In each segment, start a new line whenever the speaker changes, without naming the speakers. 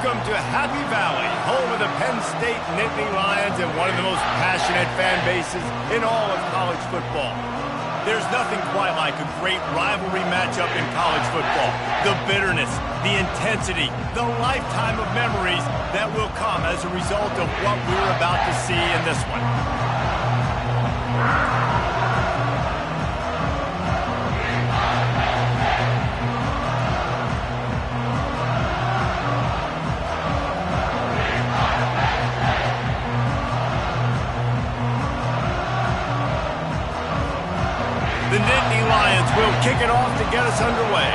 Welcome to Happy Valley, home of the Penn State Nittany Lions and one of the most passionate fan bases in all of college football. There's nothing quite like a great rivalry matchup in college football. The bitterness, the intensity, the lifetime of memories that will come as a result of what we're about to see in this one. The Nittany Lions will kick it off to get us underway.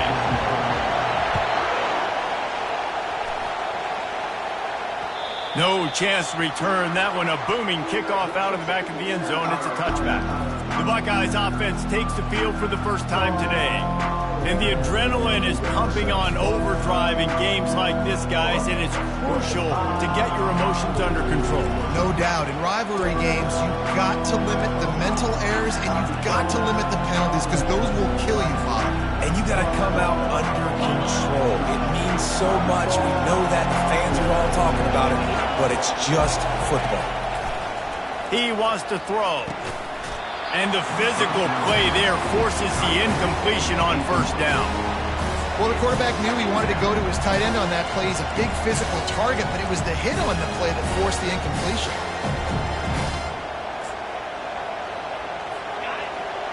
No chance to return that one. A booming kickoff out of the back of the end zone. It's a touchback. The Buckeyes offense takes the field for the first time today. And the adrenaline is pumping on overdrive in games like this, guys, and it's crucial to get your emotions under control.
No doubt. In rivalry games, you've got to limit the mental errors and you've got to limit the penalties because those will kill you, Father.
And you got to come out under control. It means so much. We know that. The fans are all talking about it, but it's just football.
He wants to throw. And the physical play there forces the incompletion on first down.
Well, the quarterback knew he wanted to go to his tight end on that play. He's a big physical target, but it was the hit on the play that forced the incompletion.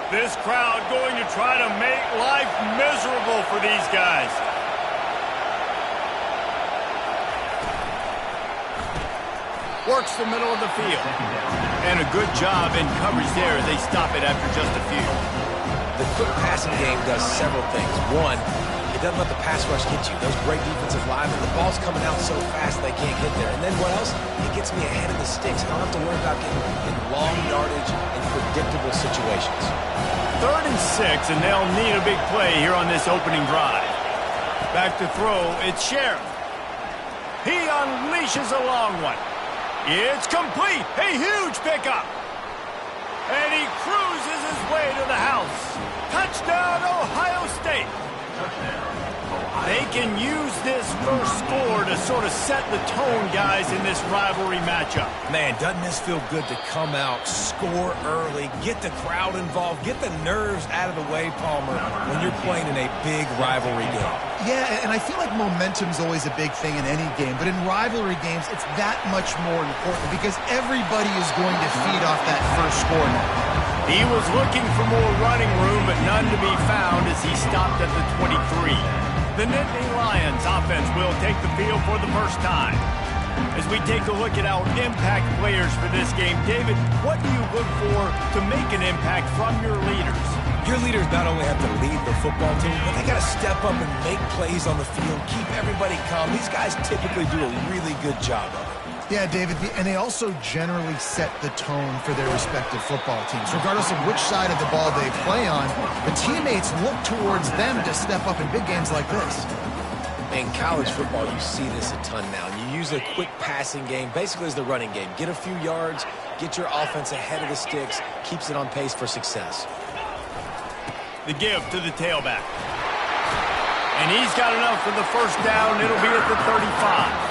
This crowd going to try to make life miserable for these guys. Works the middle of the field. And a good job in coverage there. They stop it after just a few.
The quick passing game does several things. One, it doesn't let the pass rush get you. Those great defensive linemen, the ball's coming out so fast they can't get there. And then what else? It gets me ahead of the sticks. I don't have to worry about getting in long yardage in predictable situations.
3rd and 6, and they'll need a big play here on this opening drive. Back to throw, it's Sheriff. He unleashes a long one. It's complete. A huge pickup. And he cruises his way to the house. Touchdown, Ohio State. They can use this first score to sort of set the tone, guys, in this rivalry matchup.
Man, doesn't this feel good to come out, score early, get the crowd involved, get the nerves out of the way, Palmer, when you're playing in a big rivalry game.
Yeah, and I feel like momentum's always a big thing in any game, but in rivalry games, it's that much more important because everybody is going to feed off that first score now.
He was looking for more running room, but none to be found as he stopped at the 23. The Nittany Lions offense will take the field for the first time. As we take a look at our impact players for this game, David, what do you look for to make an impact from your leaders?
Your leaders not only have to lead the football team, but they got to step up and make plays on the field, keep everybody calm. These guys typically do a really good job of it.
Yeah, David, and they also generally set the tone for their respective football teams. Regardless of which side of the ball they play on, the teammates look towards them to step up in big games like this.
In college football, you see this a ton now. You use a quick passing game, basically as the running game. Get a few yards, get your offense ahead of the sticks, keeps it on pace for success.
The give to the tailback. And he's got enough for the first down. It'll be at the 35.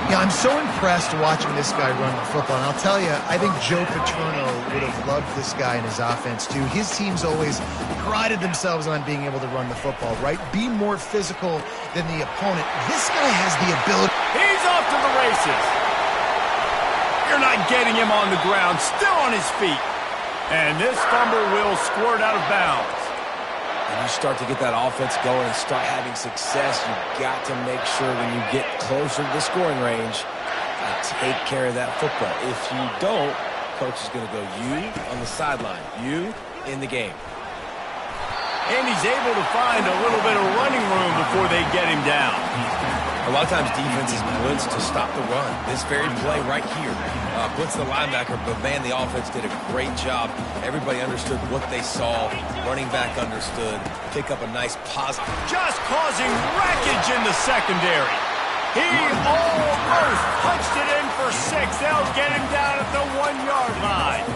Yeah, I'm so impressed watching this guy run the football. And I'll tell you, I think Joe Paterno would have loved this guy in his offense, too. His teams always prided themselves on being able to run the football, right? Be more physical than the opponent. This guy has the ability.
He's off to the races. You're not getting him on the ground, still on his feet. And this fumble will squirt out of bounds.
When you start to get that offense going and start having success, you've got to make sure when you get closer to the scoring range, you take care of that football. If you don't, coach is going to go you on the sideline, you in the game.
And he's able to find a little bit of running room before they get him down.
A lot of times defenses blitz to stop the run. This very play right here, blitz the linebacker, but man, the offense did a great job. Everybody understood what they saw. Running back understood. Pick up a nice positive.
Just causing wreckage in the secondary. He almost punched it in for 6. They'll get him down at the 1-yard line.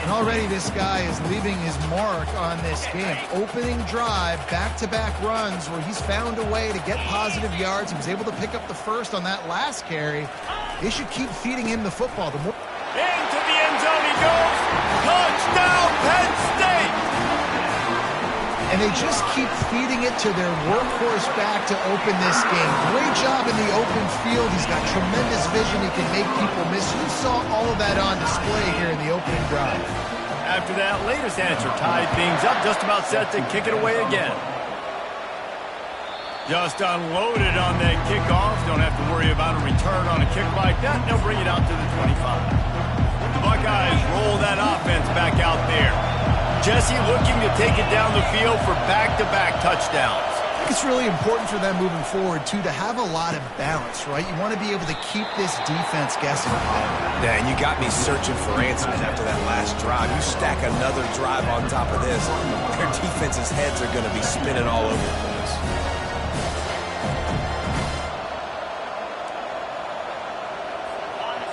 And already this guy is leaving his mark on this game. Opening drive, back-to-back runs where he's found a way to get positive yards. He was able to pick up the first on that last carry. They should keep feeding him the football. The more
into the end zone he goes. Touchdown, Penn State!
And they just keep feeding it to their workhorse back to open this game. Great job in the open field. He's got tremendous vision. He can make people miss. You saw all of that on display here in the opening drive.
After that latest answer tied things up, just about set to kick it away again. Just unloaded on that kickoff. Don't have to worry about a return on a kick like that. They'll bring it out to the 25. The Buckeyes roll that offense back out there. Jesse looking to take it down the field for back-to-back touchdowns.
I think it's really important for them moving forward, too, to have a lot of balance, right? You want to be able to keep this defense guessing.
Yeah, and you got me searching for answers after that last drive. You stack another drive on top of this, their defense's heads are going to be spinning all over the place.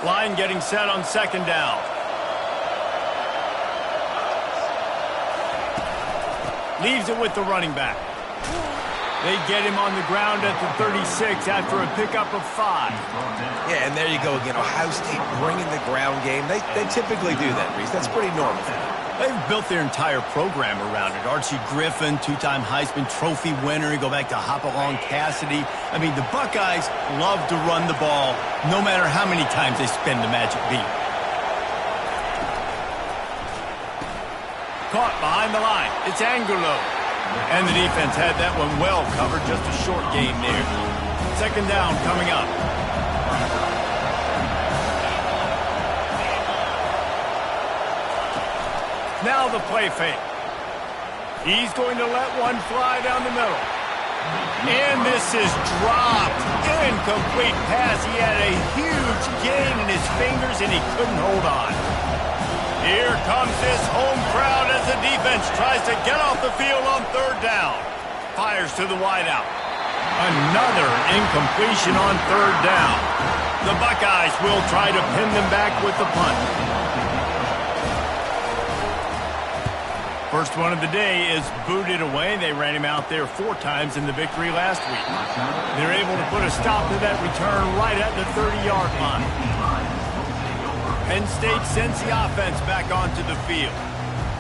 Line getting set on second down. Leaves it with the running back. They get him on the ground at the 36 after a pickup of 5.
Yeah, and there you go again. Ohio State bringing the ground game. They typically do that, Reese. That's pretty normal.
They've built their entire program around it. Archie Griffin, two-time Heisman Trophy winner. You go back to Hopalong Cassidy. I mean, the Buckeyes love to run the ball no matter how many times they spin the magic beat. Caught behind the line. It's Angulo. And the defense had that one well covered. Just a short game there. Second down coming up. Now the play fake. He's going to let one fly down the middle. And this is dropped. Incomplete pass. He had a huge gain in his fingers and he couldn't hold on. Here comes this home crowd as the defense tries to get off the field on third down. Fires to the wideout. Another incompletion on third down. The Buckeyes will try to pin them back with the punt. First one of the day is booted away. They ran him out there 4 times in the victory last week. They're able to put a stop to that return right at the 30-yard line. Penn State sends the offense back onto the field.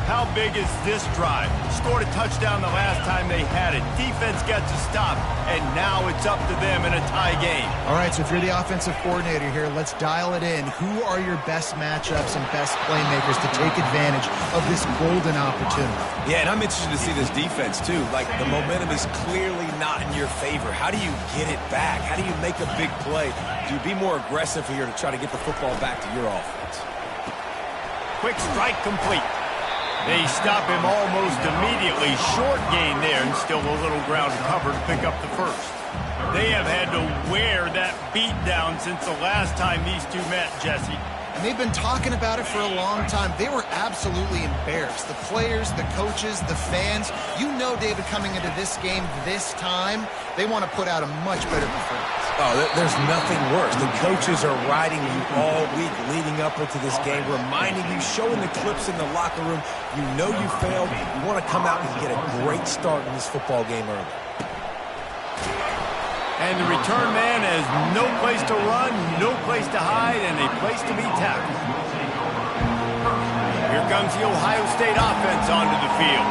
How big is this drive? Scored a touchdown the last time they had it. Defense gets a stop, and now it's up to them in a tie game.
All right, so if you're the offensive coordinator here, let's dial it in. Who are your best matchups and best playmakers to take advantage of this golden opportunity?
Yeah, and I'm interested to see this defense, too. Like, the momentum is clearly not in your favor. How do you get it back? How do you make a big play? Do you be more aggressive here to try to get the football back to your offense?
Quick strike complete. They stop him almost immediately. Short gain there, and still a little ground cover to pick up the first. They have had to wear that beat down since the last time these two met, Jesse.
And they've been talking about it for a long time. They were absolutely embarrassed. The players, the coaches, the fans. You know, David, coming into this game this time, they want to put out a much better performance.
Oh, there's nothing worse. The coaches are riding you all week leading up into this game, reminding you, showing the clips in the locker room. You know you failed. You want to come out and get a great start in this football game early.
And the return man has no place to run, no place to hide, and a place to be tackled. Here comes the Ohio State offense onto the field.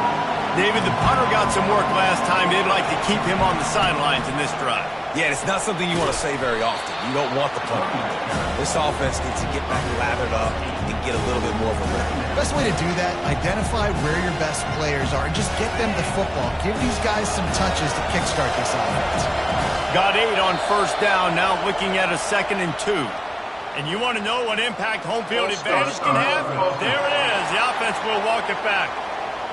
David, the punter got some work last time. They'd like to keep him on the sidelines in this drive.
Yeah, it's not something you want to say very often. You don't want the punter. This offense needs to get back lathered up and get a little bit more of a rhythm.
Best way to do that, identify where your best players are and just get them the football. Give these guys some touches to kickstart this offense.
Got 8 on first down, now looking at a 2nd and 2. And you want to know what impact home field advantage can have? There it is. The offense will walk it back.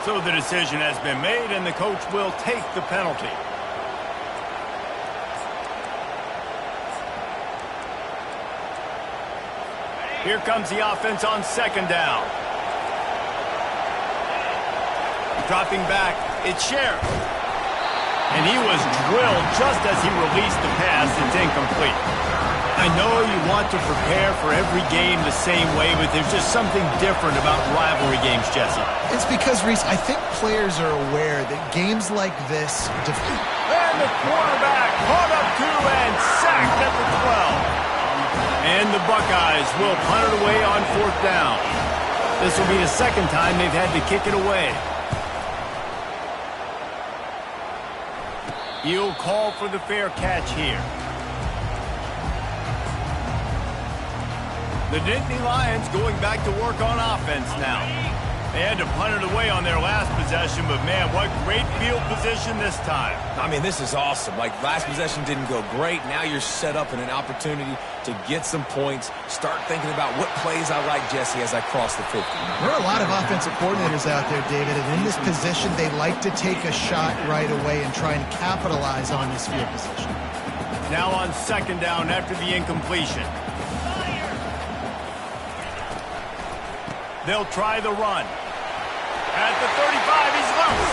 So the decision has been made, and the coach will take the penalty. Here comes the offense on 2nd down. Dropping back, it's Sheriff. And he was drilled just as he released the pass. It's incomplete. I know you want to prepare for every game the same way, but there's just something different about rivalry games, Jesse.
It's because, Reese, I think players are aware that games like this...
And the quarterback caught up to and sacked at the 12. And the Buckeyes will punt it away on 4th down. This will be the second time they've had to kick it away. He'll call for the fair catch here. The Nittany Lions going back to work on offense now. They had to punt it away on their last possession, but man, what great field position this time.
I mean, this is awesome. Like, last possession didn't go great. Now you're set up in an opportunity to get some points. Start thinking about what plays I like, Jesse, as I cross the 50.
There are a lot of offensive coordinators out there, David, and in this position, they like to take a shot right away and try and capitalize on this field position.
Now on 2nd down after the incompletion. They'll try the run. At the 35, he's loose.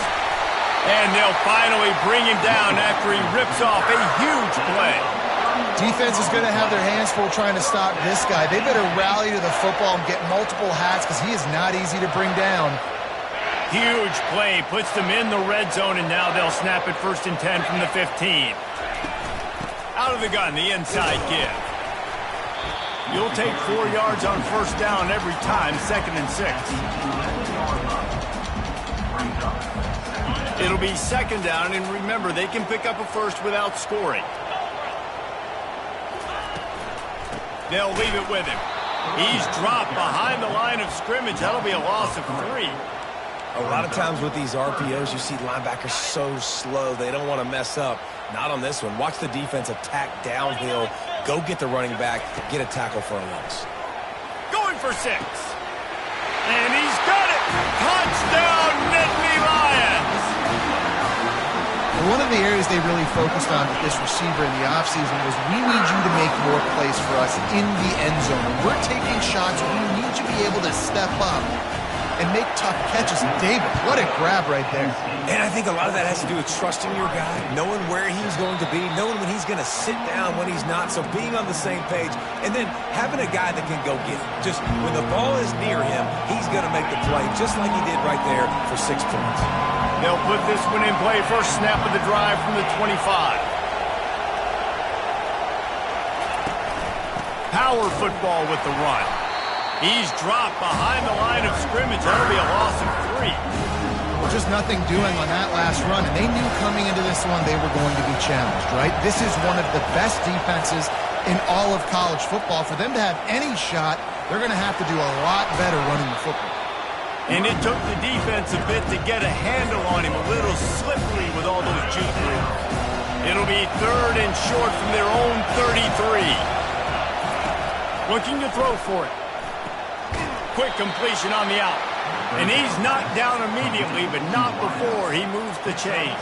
And they'll finally bring him down after he rips off a huge play.
Defense is going to have their hands full trying to stop this guy. They better rally to the football and get multiple hats because he is not easy to bring down.
Huge play, puts them in the red zone, and now they'll snap it 1st and 10 from the 15. Out of the gun, the inside give. You'll take 4 yards on 1st down every time, 2nd and 6. It'll be 2nd down, and remember, they can pick up a first without scoring. They'll leave it with him. He's dropped behind the line of scrimmage. That'll be a loss of 3.
A lot of times with these RPOs, you see linebackers so slow, they don't want to mess up. Not on this one. Watch the defense attack downhill, go get the running back, get a tackle for a loss.
Going for 6. And he's got it! Touchdown, Nittany Lions!
One of the areas they really focused on with this receiver in the offseason was we need you to make more plays for us in the end zone. When we're taking shots, we need you to be able to step up and make tough catches. David, what a grab right there.
And I think a lot of that has to do with trusting your guy, knowing where he's going to be, knowing when he's going to sit down, when he's not, so being on the same page, and then having a guy that can go get it. Just when the ball is near him, he's going to make the play, just like he did right there for 6 points.
They'll put this one in play, first snap of the drive from the 25. Power football with the run. He's dropped behind the line of scrimmage. That'll be a loss of 3.
Well, just nothing doing on that last run, and they knew coming into this one they were going to be challenged, right? This is one of the best defenses in all of college football. For them to have any shot, they're going to have to do a lot better running the football.
And it took the defense a bit to get a handle on him, a little slippery with all those juke moves. It'll be 3rd and short from their own 33. Looking to throw for it. Quick completion on the out. And he's knocked down immediately, but not before he moves the chains.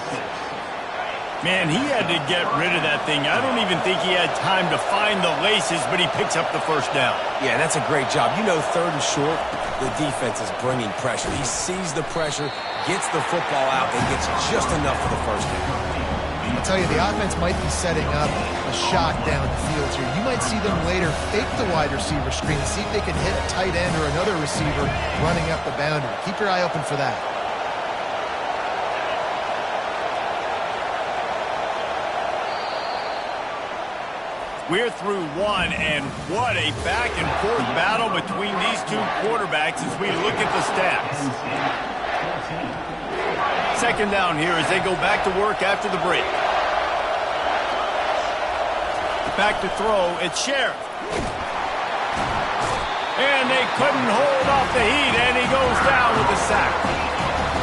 Man, he had to get rid of that thing. I don't even think he had time to find the laces, but he picks up the 1st down.
Yeah, that's a great job. You know, 3rd and short, the defense is bringing pressure. He sees the pressure, gets the football out, and gets just enough for the 1st down.
I'll tell you, the offense might be setting up a shot down the field here. You might see them later fake the wide receiver screen, see if they can hit a tight end or another receiver running up the boundary. Keep your eye open for that.
We're through 1, and what a back-and-forth battle between these two quarterbacks as we look at the stats. 2nd down here as they go back to work after the break. Back to throw, it's Sheriff. And they couldn't hold off the heat, and he goes down with a sack.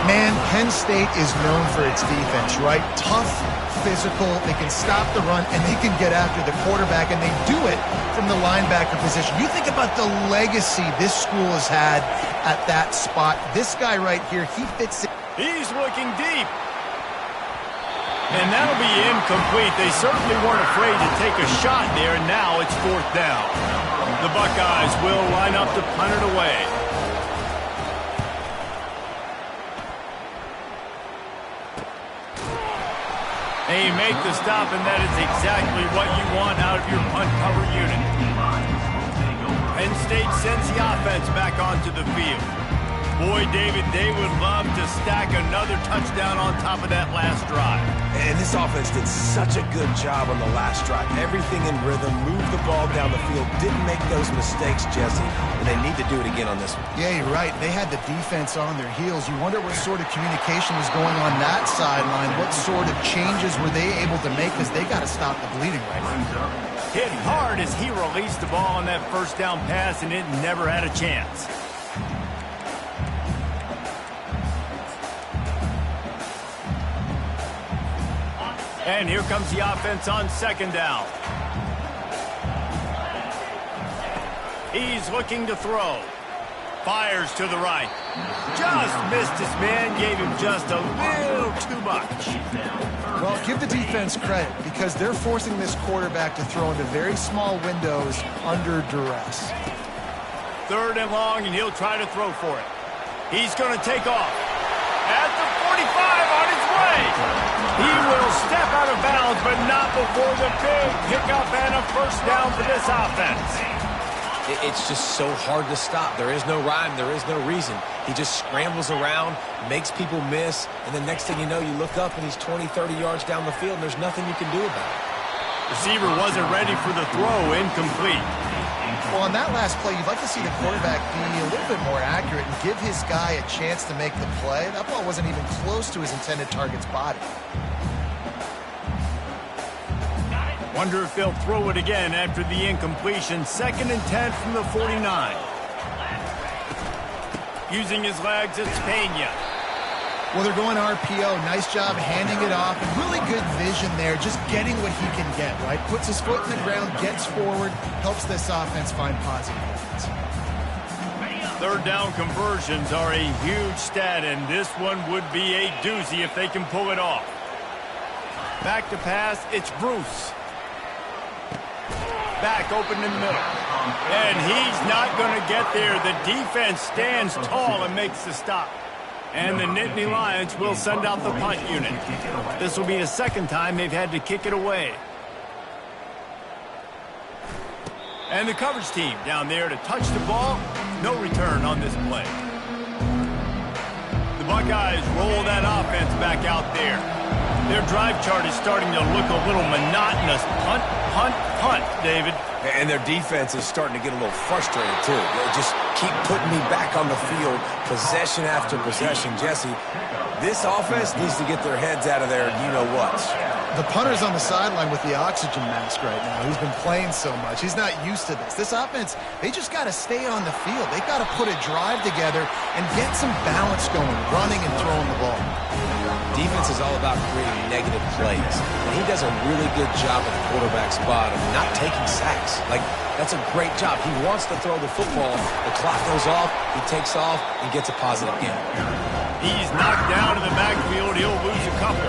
Man, Penn State is known for its defense, right? Tough, physical, they can stop the run, and they can get after the quarterback, and they do it from the linebacker position. You think about the legacy this school has had at that spot. This guy right here, he fits in.
He's looking deep. And that'll be incomplete. They certainly weren't afraid to take a shot there, and now it's 4th down. The Buckeyes will line up to punt it away. Hey, you make the stop, and that is exactly what you want out of your punt cover unit. Penn State sends the offense back onto the field. Boy, David, they would love to stack another touchdown on top of that last drive.
And this offense did such a good job on the last drive. Everything in rhythm, moved the ball down the field, didn't make those mistakes, Jesse, and they need to do it again on this one.
Yeah, you're right. They had the defense on their heels. You wonder what sort of communication was going on that sideline. What sort of changes were they able to make, because they got to stop the bleeding right now.
Hit hard as he released the ball on that first down pass, and it never had a chance. And here comes the offense on second down. He's looking to throw. Fires to the right. Just missed his man, gave him just a little too much.
Well, give the defense credit, because they're forcing this quarterback to throw into very small windows under duress.
Third and long, and he'll try to throw for it. He's going to take off. At the 45 on his way. He will step out of bounds, but not before the big pickup and a first down for this offense.
It's just so hard to stop. There is no rhyme. There is no reason. He just scrambles around, makes people miss, and then next thing you know, you look up and he's 20, 30 yards down the field, and there's nothing you can do about it.
Receiver wasn't ready for the throw, incomplete.
Well, on that last play, you'd like to see the quarterback be a little bit more accurate and give his guy a chance to make the play. That ball wasn't even close to his intended target's body.
Wonder if they'll throw it again after the incompletion. 2nd and 10 from the 49. Using his legs, it's Pena.
Well, they're going RPO. Nice job handing it off, and really good vision there, just getting what he can get, right? Puts his foot in the ground, gets forward, helps this offense find positive points.
Third down conversions are a huge stat, and this one would be a doozy if they can pull it off. Back to pass, it's Bruce. Back open in the middle. And he's not going to get there. The defense stands tall and makes the stop. And the Nittany Lions will send out the punt unit. This will be the second time they've had to kick it away. And the coverage team down there to touch the ball. No return on this play. The Buckeyes roll that offense back out there. Their drive chart is starting to look a little monotonous. Punt, punt, punt, David.
And their defense is starting to get a little frustrated, too. They just keep putting me back on the field, possession after possession. Jesse, this offense needs to get their heads out of there, you-know-what.
The punter's on the sideline with the oxygen mask right now. He's been playing so much. He's not used to this. This offense, they just got to stay on the field. They got to put a drive together and get some balance going, running and throwing the ball.
Defense is all about creating negative plays. And he does a really good job at the quarterback spot of not taking sacks. Like, that's a great job. He wants to throw the football. The clock goes off, he takes off, and gets a positive gain.
He's knocked down to the backfield. He'll lose a couple.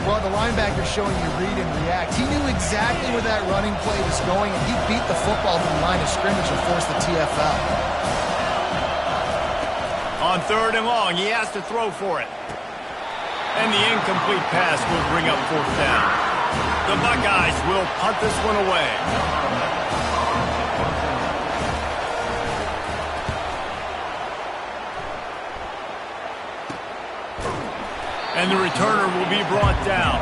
Well, the linebacker showing you read and react. He knew exactly where that running play was going, and he beat the football to the line of scrimmage and forced the TFL.
On third and long, he has to throw for it. And the incomplete pass will bring up fourth down. The Buckeyes will punt this one away. And the returner will be brought down.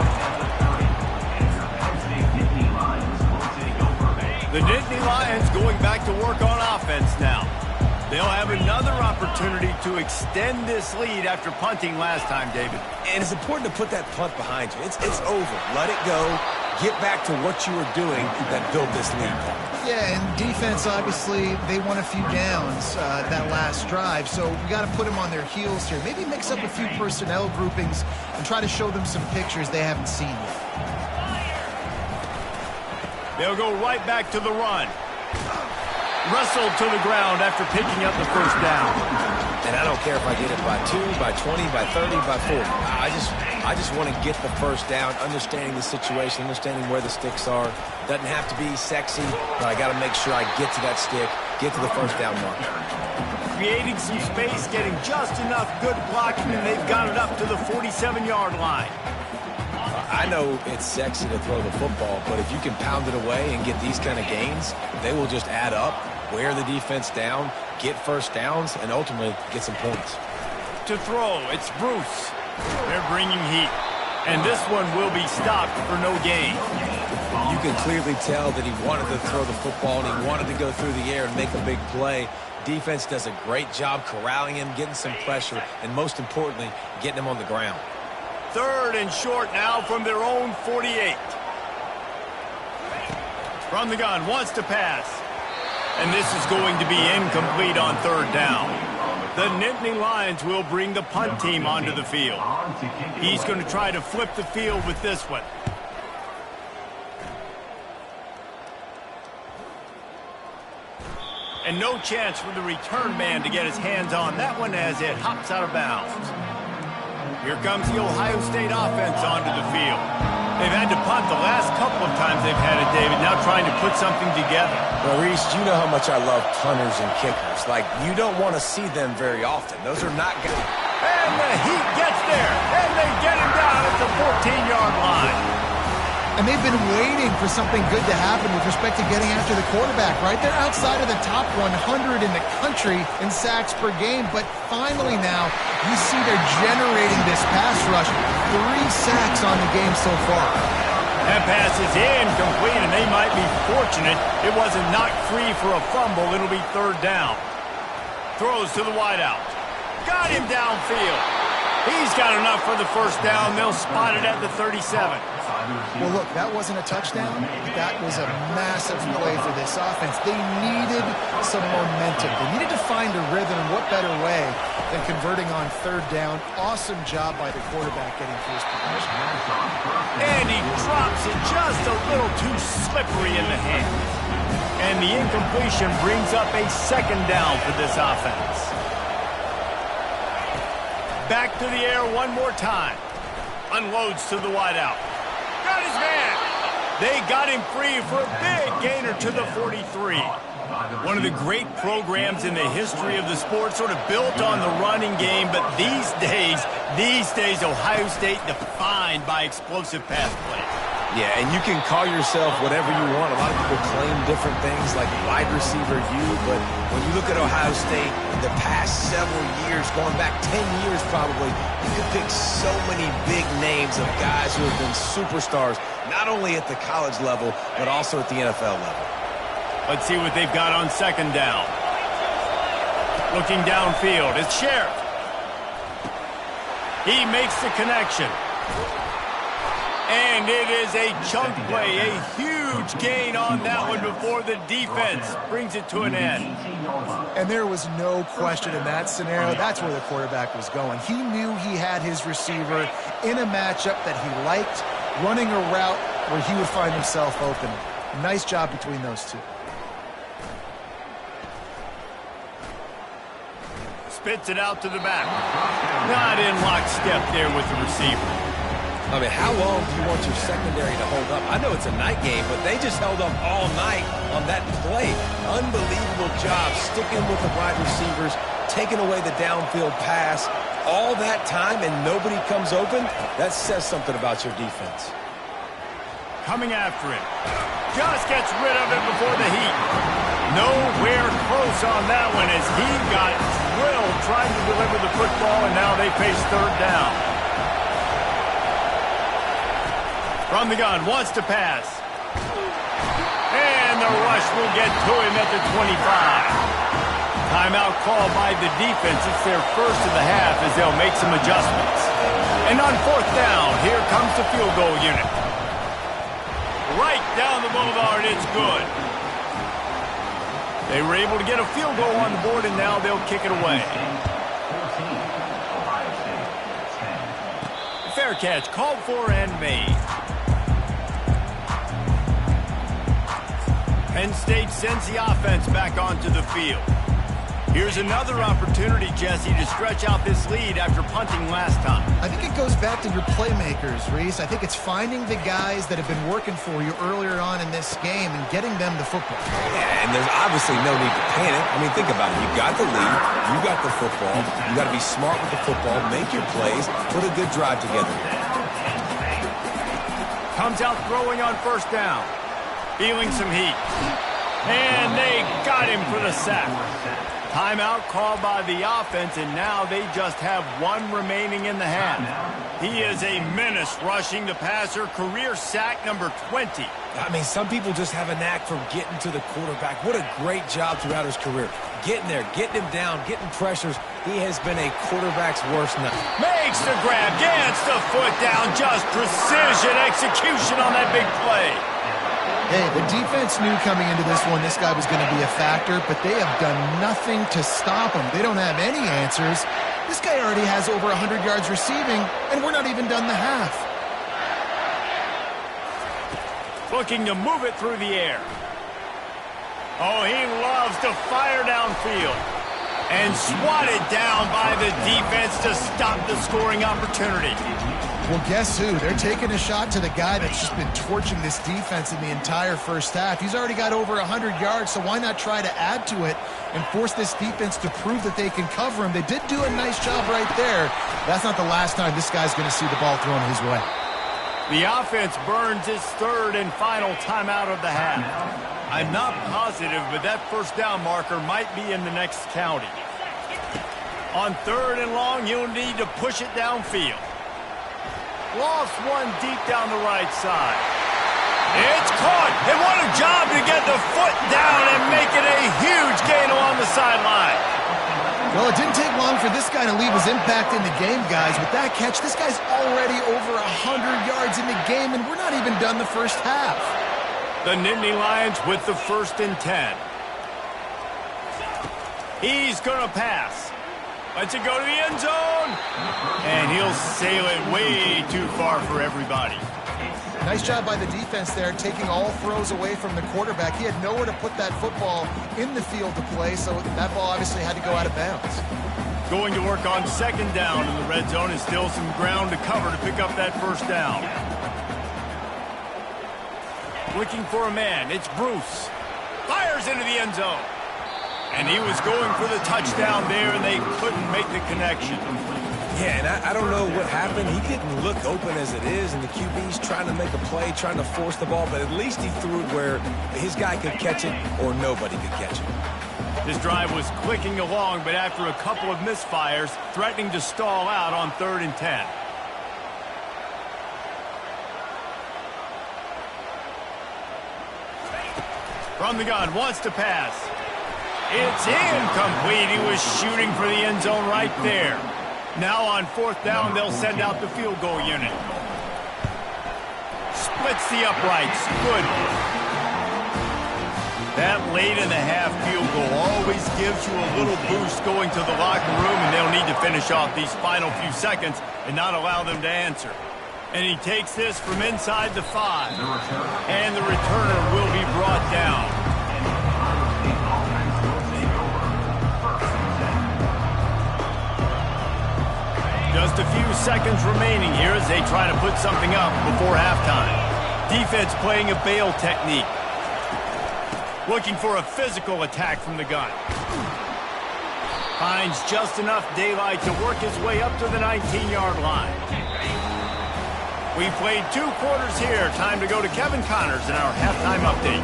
The Nittany Lions going back to work on offense now. They'll have another opportunity to extend this lead after punting last time, David.
And it's important to put that punt behind you. It's over. Let it go. Get back to what you were doing that built this lead.
Yeah, and defense, obviously, they won a few downs that last drive, so we got to put them on their heels here. Maybe mix up a few personnel groupings and try to show them some pictures they haven't seen yet.
They'll go right back to the run. Wrestled to the ground after picking up the first down.
And I don't care if I get it by 2, by 20, by 30, by 40. I just want to get the first down, understanding the situation, understanding where the sticks are. Doesn't have to be sexy, but I got to make sure I get to that stick, get to the first down mark.
Creating some space, getting just enough good blocking, and they've got it up to the 47-yard line.
I know it's sexy to throw the football, but if you can pound it away and get these kind of gains, they will just add up, wear the defense down, get first downs, and ultimately get some points.
To throw, it's Bruce. They're bringing heat, and this one will be stopped for no gain.
You can clearly tell that he wanted to throw the football and he wanted to go through the air and make a big play. Defense does a great job corralling him, getting some pressure, and most importantly, getting him on the ground.
3rd and short now from their own 48. From the gun, wants to pass. And this is going to be incomplete on 3rd down. The Nittany Lions will bring the punt team onto the field. He's going to try to flip the field with this one. And no chance for the return man to get his hands on that one as it hops out of bounds. Here comes the Ohio State offense onto the field. They've had to punt the last couple of times they've had it, David, now trying to put something together.
Well, Reese, you know how much I love punters and kickers. Like, you don't want to see them very often. Those are not guys.
And the Heat gets there, and they get him down at the 14-yard line.
And they've been waiting for something good to happen with respect to getting after the quarterback, right? They're outside of the top 100 in the country in sacks per game, but finally now you see they're generating this pass rush. 3 sacks on the game so far.
That pass is incomplete, and they might be fortunate it wasn't knocked free for a fumble. It'll be 3rd down. Throws to the wideout. Got him downfield. He's got enough for the 1st down. They'll spot it at the 37.
Well, look, that wasn't a touchdown. That was a massive play for this offense. They needed some momentum. They needed to find a rhythm, and what better way than converting on 3rd down. Awesome job by the quarterback getting first progression.
And he drops it just a little too slippery in the hand. And the incompletion brings up a 2nd down for this offense. Back to the air one more time. Unloads to the wideout. Got his man. They got him free for a big gainer to the 43. One of the great programs in the history of the sport, sort of built on the running game, but these days, Ohio State defined by explosive pass plays.
Yeah, and you can call yourself whatever you want. A lot of people claim different things like wide receiver U, but when you look at Ohio State in the past several years, going back 10 years probably, you could pick so many big names of guys who have been superstars, not only at the college level, but also at the NFL level.
Let's see what they've got on 2nd down. Looking downfield, it's Sheriff. He makes the connection. And it is a chunk play, a huge gain on that one before the defense brings it to an end.
And there was no question in that scenario. That's where the quarterback was going. He knew he had his receiver in a matchup that he liked, running a route where he would find himself open. Nice job between those two.
Spits it out to the back. Not in lockstep there with the receiver.
I mean, how long do you want your secondary to hold up? I know it's a night game, but they just held up all night on that play. Unbelievable job sticking with the wide receivers, taking away the downfield pass. All that time and nobody comes open, that says something about your defense.
Coming after it. Just gets rid of it before the Heat. Nowhere close on that one as he got drilled trying to deliver the football, and now they face 3rd down. From the gun, wants to pass. And the rush will get to him at the 25. Timeout called by the defense. It's their first of the half as they'll make some adjustments. And on 4th down, here comes the field goal unit. Right down the boulevard, it's good. They were able to get a field goal on the board, and now they'll kick it away. Fair catch, called for and made. Penn State sends the offense back onto the field. Here's another opportunity, Jesse, to stretch out this lead after punting last time.
I think it goes back to your playmakers, Reese. I think it's finding the guys that have been working for you earlier on in this game and getting them the football.
Yeah, and there's obviously no need to panic. I mean, think about it. You got the lead. You got the football. You got to be smart with the football, make your plays, put a good drive together.
Comes out throwing on first down. Feeling some heat. And they got him for the sack. Timeout called by the offense, and now they just have one remaining in the half. He is a menace rushing the passer, career sack number 20.
I mean, some people just have a knack for getting to the quarterback. What a great job throughout his career. Getting there, getting him down, getting pressures. He has been a quarterback's worst nightmare.
Makes the grab, gets the foot down, just precision execution on that big play.
Hey, the defense knew coming into this one this guy was going to be a factor, but they have done nothing to stop him. They don't have any answers. This guy already has over 100 yards receiving, and we're not even done the half.
Looking to move it through the air. Oh, he loves to fire downfield. And swatted down by the defense to stop the scoring opportunity.
Well, guess who? They're taking a shot to the guy that's just been torching this defense in the entire first half. He's already got over 100 yards, so why not try to add to it and force this defense to prove that they can cover him? They did do a nice job right there. That's not the last time this guy's going to see the ball thrown his way.
The offense burns its third and final timeout of the half. I'm not positive, but that first down marker might be in the next county. On third and long, you'll need to push it downfield. Lost one deep down the right side. It's caught. And what a job to get the foot down and make it a huge gain along the sideline.
Well, it didn't take long for this guy to leave his impact in the game, guys. With that catch, this guy's already over 100 yards in the game, and we're not even done the first half.
The Nittany Lions with the 1st and 10. He's going to pass. Lets it go to the end zone. And he'll sail it way too far for everybody.
Nice job by the defense there, taking all throws away from the quarterback. He had nowhere to put that football in the field to play, so that ball obviously had to go out of bounds.
Going to work on second down in the red zone, and still some ground to cover to pick up that first down. Looking for a man. It's Bruce. Fires into the end zone. And he was going for the touchdown there, and they couldn't make the connection.
Yeah, and I don't know what happened. He didn't look open as it is, and the QB's trying to make a play, trying to force the ball, but at least he threw it where his guy could catch it or nobody could catch it.
This drive was clicking along, but after a couple of misfires, threatening to stall out on 3rd and 10. From the gun, wants to pass. It's incomplete. He was shooting for the end zone right there. Now on 4th down, they'll send out the field goal unit. Splits the uprights. Good. That late in the half field goal always gives you a little boost going to the locker room, and they'll need to finish off these final few seconds and not allow them to answer. And he takes this from inside the 5. And the returner will be brought down. Just a few seconds remaining here as they try to put something up before halftime. Defense playing a bail technique. Looking for a physical attack from the gun. Finds just enough daylight to work his way up to the 19-yard line. We've played 2 quarters here. Time to go to Kevin Connors in our halftime update.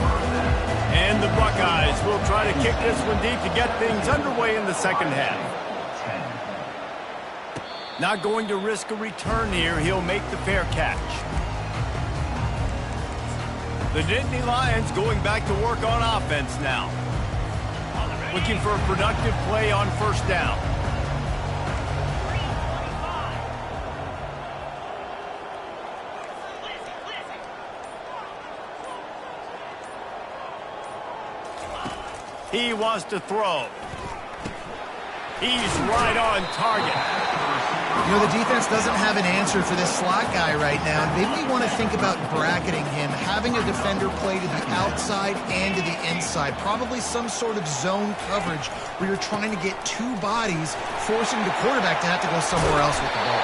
And the Buckeyes will try to kick this one deep to get things underway in the second half. Not going to risk a return here. He'll make the fair catch. The Nittany Lions going back to work on offense now. Looking for a productive play on first down. He wants to throw. He's right on target.
You know, the defense doesn't have an answer for this slot guy right now. They may want to think about bracketing him, having a defender play to the outside and to the inside. Probably some sort of zone coverage where you're trying to get 2 bodies, forcing the quarterback to have to go somewhere else with the ball.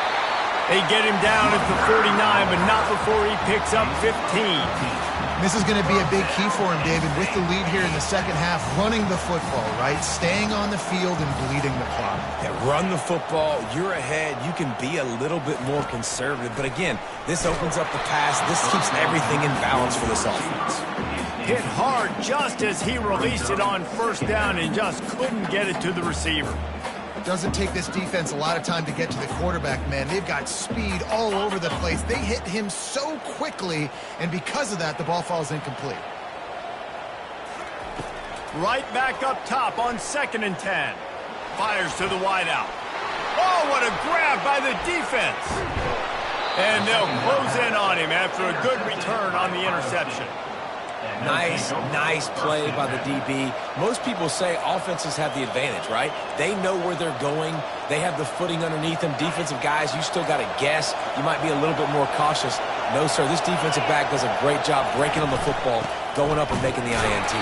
They get him down at the 49, but not before he picks up 15.
This is going to be a big key for him, David, with the lead here in the second half, running the football, right? Staying on the field and bleeding the clock.
Yeah, run the football. You're ahead. You can be a little bit more conservative. But again, this opens up the pass. This keeps everything in balance for this offense.
Hit hard just as he released it on first down and just couldn't get it to the receiver.
Doesn't take this defense a lot of time to get to the quarterback, man. They've got speed all over the place. They hit him so quickly, and because of that, the ball falls incomplete.
Right back up top on 2nd and 10. Fires to the wideout. Oh, what a grab by the defense. And they'll close in on him after a good return on the interception.
Nice play by the DB. Most people say offenses have the advantage, right? They know where they're going. They have the footing underneath them. Defensive guys, you still got to guess. You might be a little bit more cautious. No, sir, this defensive back does a great job breaking on the football, going up and making the INT.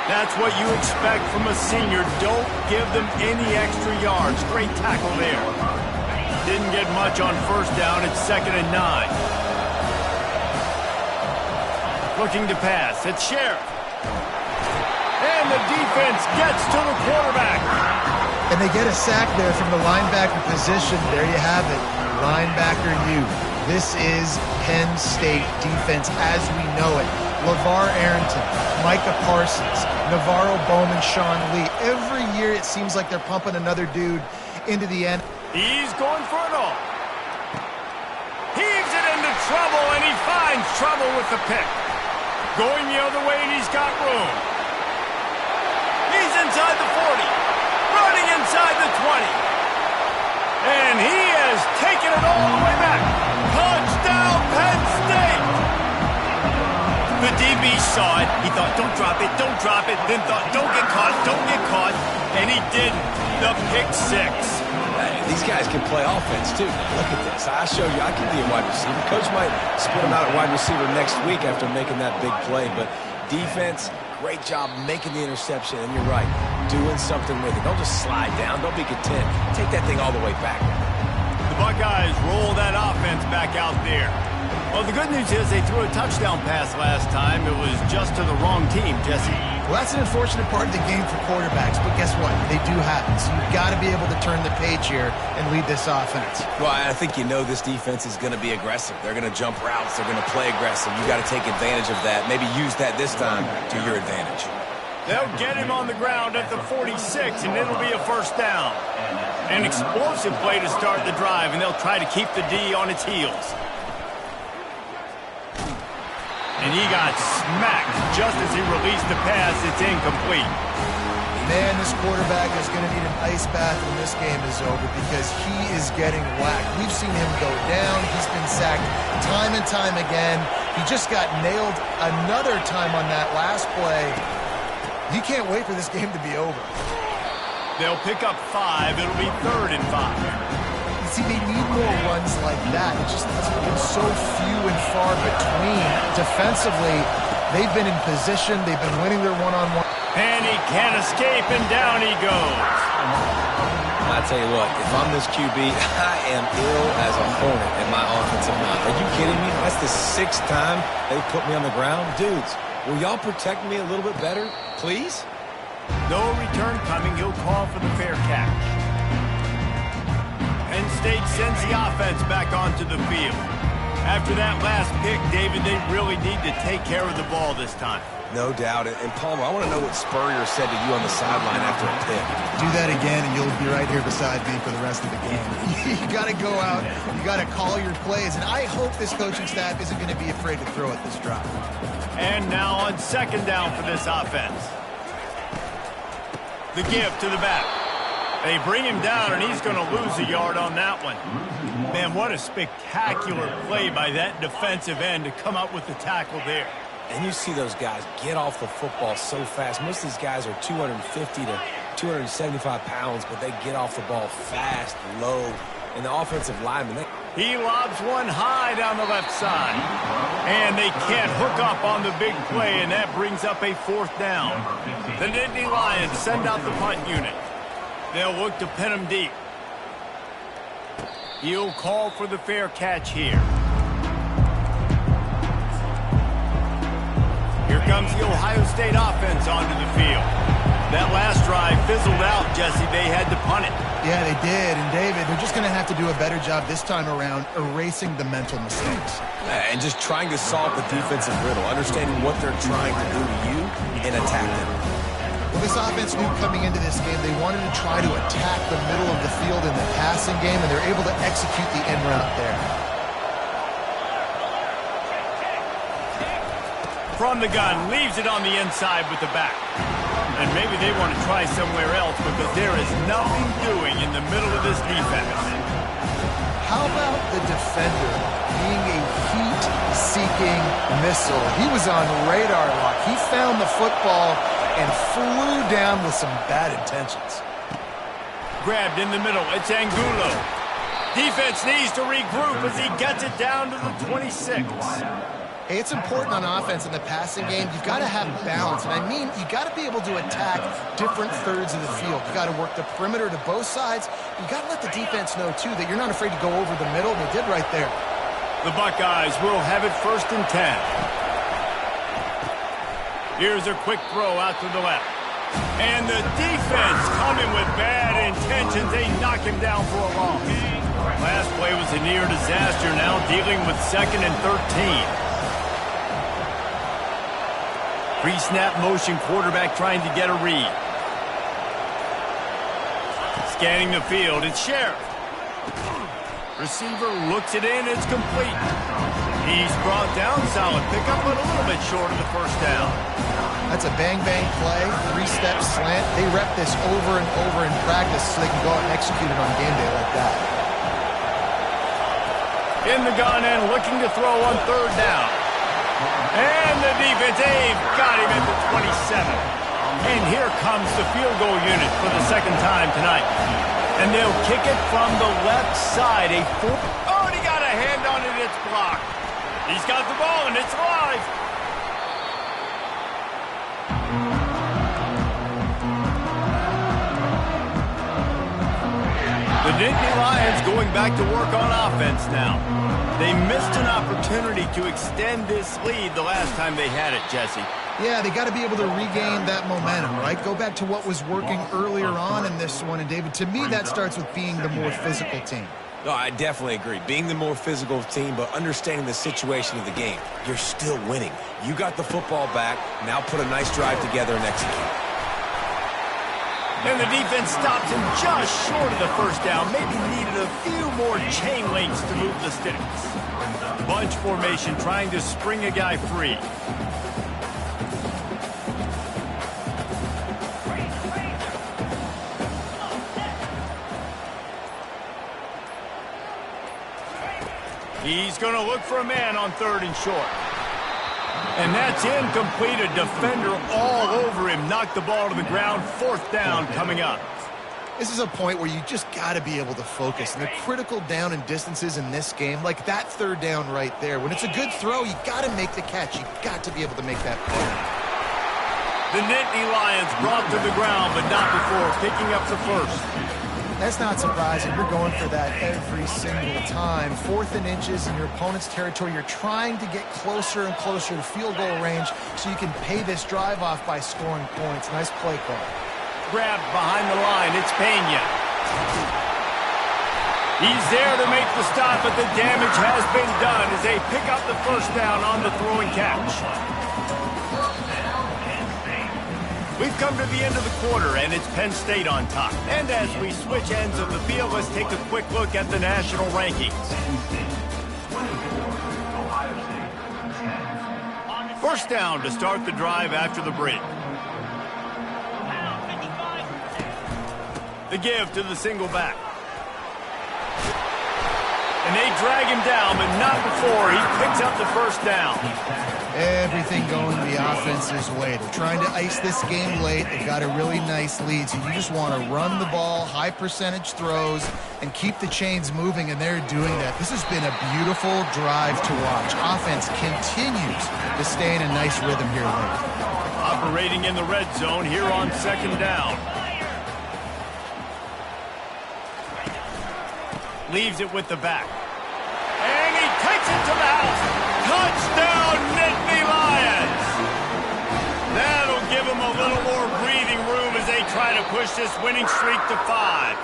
That's what you expect from a senior. Don't give them any extra yards. Great tackle there. Didn't get much on first down. It's 2nd and 9. Looking to pass. It's Sheriff. And the defense gets to the quarterback.
And they get a sack there from the linebacker position. There you have it. Linebacker U. This is Penn State defense as we know it. LeVar Arrington, Micah Parsons, Navarro Bowman, Sean Lee. Every year it seems like they're pumping another dude into the end.
He's going for it all. Heaves it into trouble, and he finds trouble with the pick. Going the other way, and he's got room. He's inside the 40. Running inside the 20. And he has taken it all the way back. Touchdown, Penn State! The DB saw it. He thought, don't drop it, don't drop it. Then thought, don't get caught, don't get caught. And he didn't. The pick six.
Hey, these guys can play offense, too. Look at this. I show you I can be a wide receiver. Coach might split him out at wide receiver next week after making that big play. But defense, great job making the interception. And you're right, doing something with it. Don't just slide down. Don't be content. Take that thing all the way back.
The Buckeyes roll that offense back out there. Well, the good news is they threw a touchdown pass last time. It was just to the wrong team, Jesse.
Well, that's an unfortunate part of the game for quarterbacks, but guess what? They do happen. So you've got to be able to turn the page here and lead this offense.
Well, I think you know this defense is going to be aggressive. They're going to jump routes. They're going to play aggressive. You got to take advantage of that. Maybe use that this time to your advantage.
They'll get him on the ground at the 46, and it'll be a first down. An explosive play to start the drive, and they'll try to keep the D on its heels. And he got smacked just as he released the pass. It's incomplete.
Man, this quarterback is going to need an ice bath when this game is over because he is getting whacked. We've seen him go down. He's been sacked time and time again. He just got nailed another time on that last play. He can't wait for this game to be over.
They'll pick up 5. It'll be 3rd and 5.
See, they need more runs like that. It's just been so few and far between. Defensively, they've been in position. They've been winning their one-on-one.
And he can't escape, and down he goes.
I tell you what, if I'm this QB, I am ill as a hornet in my offensive line. Are you kidding me? That's the 6th time they've put me on the ground. Dudes, will y'all protect me a little bit better, please?
No return coming. He'll call for the fair catch. Penn State sends the offense back onto the field. After that last pick, David, they really need to take care of the ball this time.
No doubt. And Palmer, I want to know what Spurrier said to you on the sideline after a pick.
Do that again, and you'll be right here beside me for the rest of the game. You got to go out. You got to call your plays. And I hope this coaching staff isn't going to be afraid to throw at this drive.
And now on 2nd down for this offense. The give to the back. They bring him down, and he's going to lose a yard on that one. Man, what a spectacular play by that defensive end to come up with the tackle there.
And you see those guys get off the football so fast. Most of these guys are 250 to 275 pounds, but they get off the ball fast, low. And the offensive lineman,
he lobs one high down the left side. And they can't hook up on the big play, and that brings up a 4th down. The Nittany Lions send out the punt unit. They'll look to pin him deep. He'll call for the fair catch here. Here comes the Ohio State offense onto the field. That last drive fizzled out, Jesse. They had to punt it.
Yeah, they did. And, David, they're just going to have to do a better job this time around erasing the mental mistakes.
And just trying to solve the defensive riddle, understanding what they're trying to do to you and attack them.
Well, this offense knew coming into this game they wanted to try to attack the middle of the field in the passing game, and they're able to execute the end route there.
From the gun, leaves it on the inside with the back. And maybe they want to try somewhere else because there is nothing doing in the middle of this defense.
How about the defender being a heat-seeking missile? He was on radar lock. He found the football and flew down with some bad intentions.
Grabbed in the middle. It's Angulo. Defense needs to regroup as he gets it down to the 26.
Hey, it's important on offense in the passing game. You've got to have balance. And I mean, you've got to be able to attack different thirds of the field. You've got to work the perimeter to both sides. You've got to let the defense know, too, that you're not afraid to go over the middle. They did right there.
The Buckeyes will have it 1st and 10. Here's a quick throw out to the left. And the defense coming with bad intentions. They knock him down for a loss. Last play was a near disaster, now dealing with 2nd and 13. Pre-snap motion quarterback trying to get a read. Scanning the field, it's Sheriff. Receiver looks it in, it's complete. He's brought down, solid pickup, but a little bit short of the 1st down.
That's a bang-bang play, 3-step slant. They rep this over and over in practice so they can go out and execute it on game day like that.
In the gun and looking to throw on 3rd down. And the defense, they've got him at the 27. And here comes the field goal unit for the 2nd time tonight. And they'll kick it from the left side. Oh, and he got a hand on it, it's blocked. He's got the ball, and it's live. The Nittany Lions going back to work on offense now. They missed an opportunity to extend this lead the last time they had it, Jesse.
Yeah, they got to be able to regain that momentum, right? Go back to what was working earlier on in this one. And, David, to me, that starts with being the more physical team.
No, I definitely agree. Being the more physical team, but understanding the situation of the game. You're still winning. You got the football back. Now put a nice drive together and execute.
And the defense stops him just short of the 1st down. Maybe needed a few more chain links to move the sticks. Bunch formation trying to spring a guy free. He's going to look for a man on 3rd and short. And that's incomplete. A defender all over him. Knocked the ball to the ground. 4th down coming up.
This is a point where you just got to be able to focus. And the critical down and distances in this game, like that 3rd down right there, when it's a good throw, you got to make the catch. You got to be able to make that play.
The Nittany Lions brought to the ground, but not before picking up the 1st.
That's not surprising. You're going for that every single time. 4th and inches in your opponent's territory. You're trying to get closer and closer to field goal range so you can pay this drive off by scoring points. Nice play call.
Grabbed behind the line. It's Pena. He's there to make the stop, but the damage has been done as they pick up the 1st down on the throw and catch. We've come to the end of the quarter, and it's Penn State on top. And as we switch ends of the field, let's take a quick look at the national rankings. 1st down to start the drive after the break. The give to the single back. And they drag him down, but not before he picks up the 1st down.
Everything going the offense's way. They're trying to ice this game late. They've got a really nice lead, so you just want to run the ball, high percentage throws, and keep the chains moving, and they're doing that. This has been a beautiful drive to watch. Offense continues to stay in a nice rhythm here late.
Operating in the red zone here on 2nd down. Leaves it with the back. And he takes it to the house. Touchdown, Nittany Lions! push this winning streak to 5.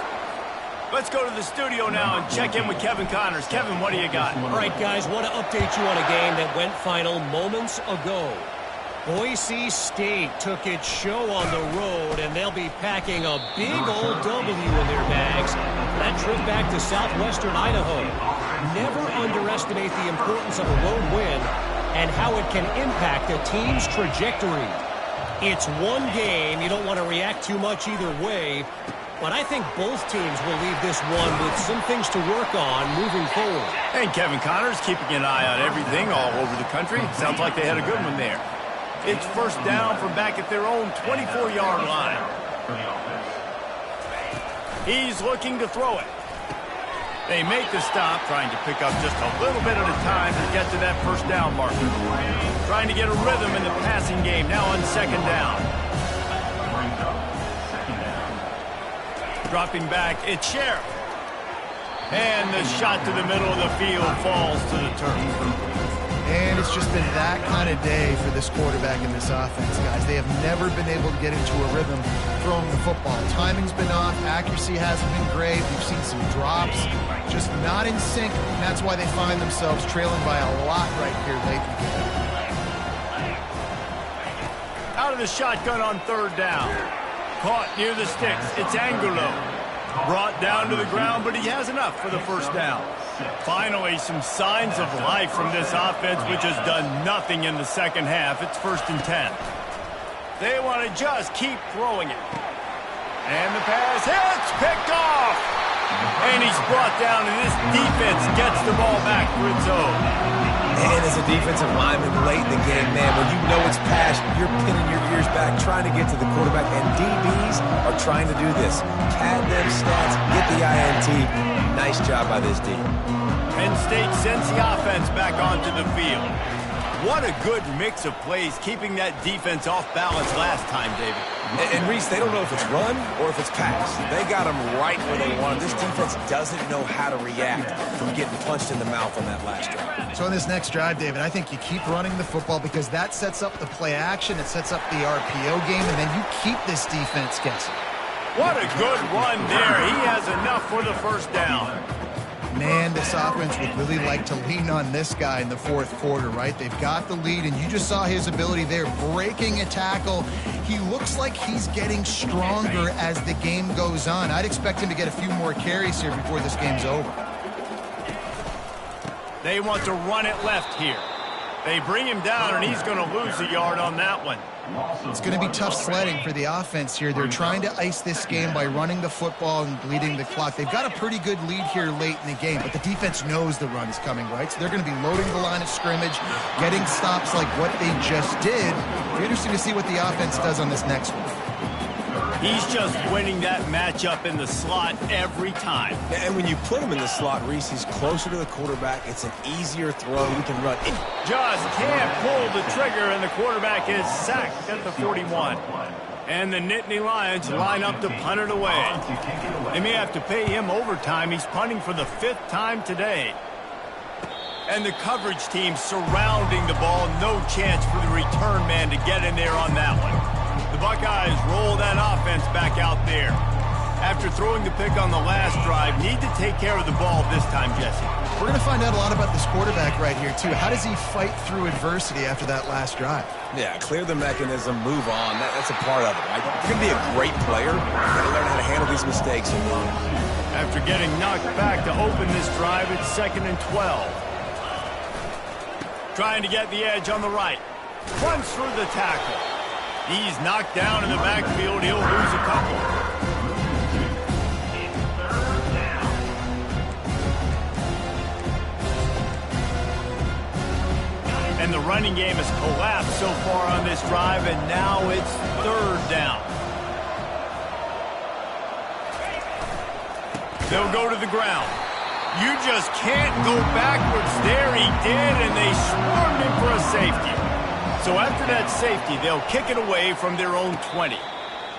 Let's go to the studio now and check in with Kevin Connors. Kevin, what do you got?
All right, guys, want to update you on a game that went final moments ago. Boise State took its show on the road, and they'll be packing a big old W in their bags for that trip back to southwestern Idaho. Never underestimate the importance of a road win and how it can impact a team's trajectory. It's one game. You don't want to react too much either way, but I think both teams will leave this one with some things to work on moving forward.
And Kevin Connors keeping an eye on everything all over the country. Sounds like they had a good one there. It's first down from back at their own 24-yard line. He's looking to throw it. They make the stop, trying to pick up just a little bit at a time to get to that first down marker. Trying to get a rhythm in the passing game, now on second down. Dropping back, it's Sheriff. And the shot to the middle of the field falls to the turf.
And it's just been that kind of day for this quarterback and this offense, guys. They have never been able to get into a rhythm throwing the football. Timing's been off. Accuracy hasn't been great. We've seen some drops, just not in sync. And that's why they find themselves trailing by a lot right here late in the game.
Out of the shotgun on third down. Caught near the sticks. It's Angulo. Brought down to the ground, but he has enough for the first down. Finally, some signs of life from this offense, which has done nothing in the second half. It's 1st and 10. They want to just keep throwing it. And the pass hits, picked off. And he's brought down, and this defense gets the ball back for its own.
And as a defensive lineman late in the game, man, when you know it's passed, you're pinning your ears back, trying to get to the quarterback, and DBs are trying to do this. Pad them stats, get the INT. Nice job by this D.
Penn State sends the offense back onto the field. What a good mix of plays, keeping that defense off balance last time, David.
And Reese, they don't know if it's run or if it's pass. They got them right where they want them. This defense doesn't know how to react from getting punched in the mouth on that last drive.
So on this next drive, David, I think you keep running the football because that sets up the play action, it sets up the RPO game, and then you keep this defense guessing.
What a good run there. He has enough for the first down.
Man, this offense would really like to lean on this guy in the fourth quarter, right? They've got the lead, and you just saw his ability there, breaking a tackle. He looks like he's getting stronger as the game goes on. I'd expect him to get a few more carries here before this game's over.
They want to run it left here. They bring him down, and he's going to lose a yard on that one.
It's going to be tough sledding for the offense here. They're trying to ice this game by running the football and bleeding the clock. They've got a pretty good lead here late in the game, but the defense knows the run is coming, right? So they're going to be loading the line of scrimmage, getting stops like what they just did. It'll be interesting to see what the offense does on this next one.
He's just winning that matchup in the slot every time.
And when you put him in the slot, Reese, he's closer to the quarterback. It's an easier throw. He can run.
Just can't pull the trigger, and the quarterback is sacked at the 41. And the Nittany Lions line up to punt it away. They may have to pay him overtime. He's punting for the 5th time today. And the coverage team surrounding the ball. No chance for the return man to get in there on that one. The Buckeyes roll that offense back out there. After throwing the pick on the last drive, need to take care of the ball this time, Jesse.
We're going to find out a lot about this quarterback right here, too. How does he fight through adversity after that last drive?
Yeah, clear the mechanism, move on. That's a part of it, right? If you're going to be a great player, you got to learn how to handle these mistakes and move.
After getting knocked back to open this drive, it's 2nd and 12. Trying to get the edge on the right. Runs through the tackle. He's knocked down in the backfield. He'll lose a couple. And the running game has collapsed so far on this drive, and now it's 3rd down. They'll go to the ground. You just can't go backwards there. He did, and they swarmed him for a safety. So after that safety, they'll kick it away from their own 20.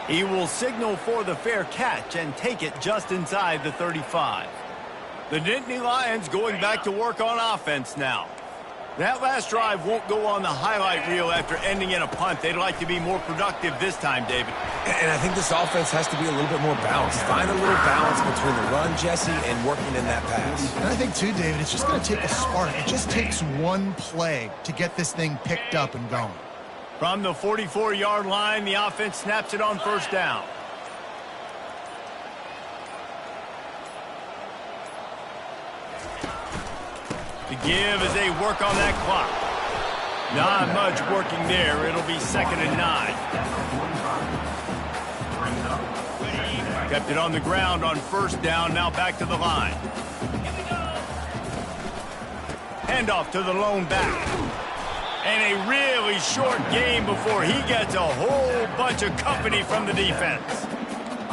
He will signal for the fair catch and take it just inside the 35. The Nittany Lions going back to work on offense now. That last drive won't go on the highlight reel after ending in a punt. They'd like to be more productive this time, David.
And I think this offense has to be a little bit more balanced. Find a little balance between the run, Jesse, and working in that pass.
And I think, too, David, it's just going to take a spark. It just takes one play to get this thing picked up and going.
From the 44-yard line, the offense snaps it on first down. To give as they work on that clock. Not much working there. It'll be 2nd and 9. Kept it on the ground on first down. Now back to the line. Handoff to the lone back. And a really short game before he gets a whole bunch of company from the defense.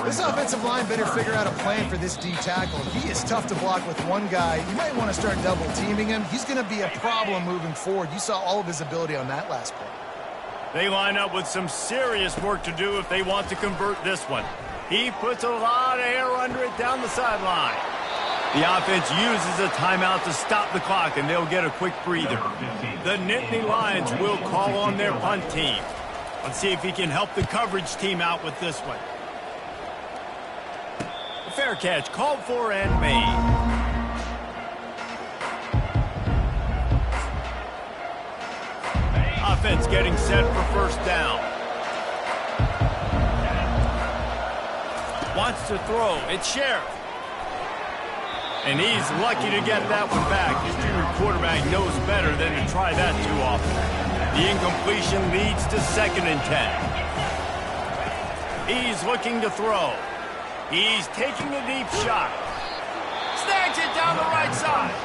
This offensive line better figure out a plan for this D tackle. He is tough to block with one guy. You might want to start double teaming him. He's going to be a problem moving forward. You saw all of his ability on that last play.
They line up with some serious work to do if they want to convert this one. He puts a lot of air under it down the sideline. The offense uses a timeout to stop the clock, and they'll get a quick breather. The Nittany Lions will call on their punt team. Let's see if he can help the coverage team out with this one. Fair catch, called for and made. Offense getting set for first down. Wants to throw. It's Sheriff. And he's lucky to get that one back. His junior quarterback knows better than to try that too often. The incompletion leads to 2nd and 10. He's looking to throw. He's taking a deep shot. Snags it down the right side.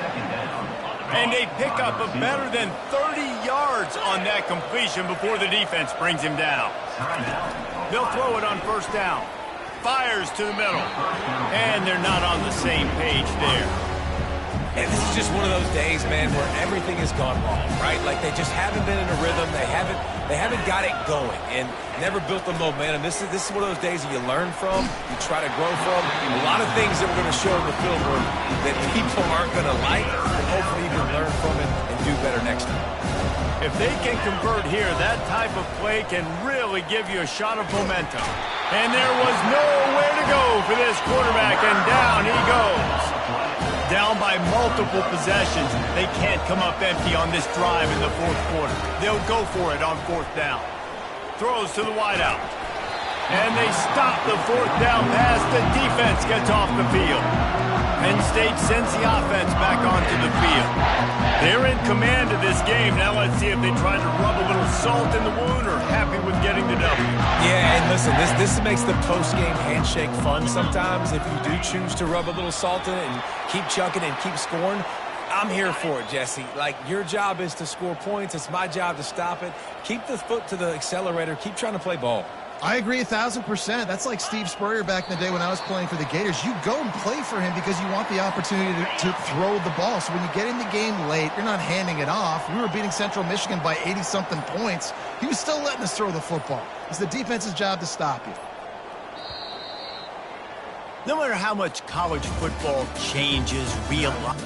And they pick up a better than 30 yards on that completion before the defense brings him down. They'll throw it on first down. Fires to the middle. And they're not on the same page there.
And this is just one of those days, man, where everything has gone wrong, right? Like they just haven't been in a rhythm. They haven't got it going and never built the momentum. This is one of those days that you learn from, you try to grow from. A lot of things that we're going to show in the film that people aren't going to like, but hopefully you can learn from it and do better next time.
If they can convert here, that type of play can really give you a shot of momentum. And there was nowhere to go for this quarterback, and down he goes. Down by multiple possessions. They can't come up empty on this drive in the 4th quarter. They'll go for it on 4th down. Throws to the wideout. And they stop the 4th down pass. The defense gets off the field. Penn State sends the offense back onto the field. They're in command of this game. Now let's see if they try to rub a little salt in the wound or happy with getting the W.
Yeah, and listen, this makes the post-game handshake fun sometimes. If you do choose to rub a little salt in it and keep chucking and keep scoring, I'm here for it, Jesse. Like, your job is to score points. It's my job to stop it. Keep the foot to the accelerator. Keep trying to play ball.
I agree 1,000%. That's like Steve Spurrier back in the day when I was playing for the Gators. You go and play for him because you want the opportunity to throw the ball. So when you get in the game late, you're not handing it off. We were beating Central Michigan by 80-something points. He was still letting us throw the football. It's the defense's job to stop you.
No matter how much college football changes real life.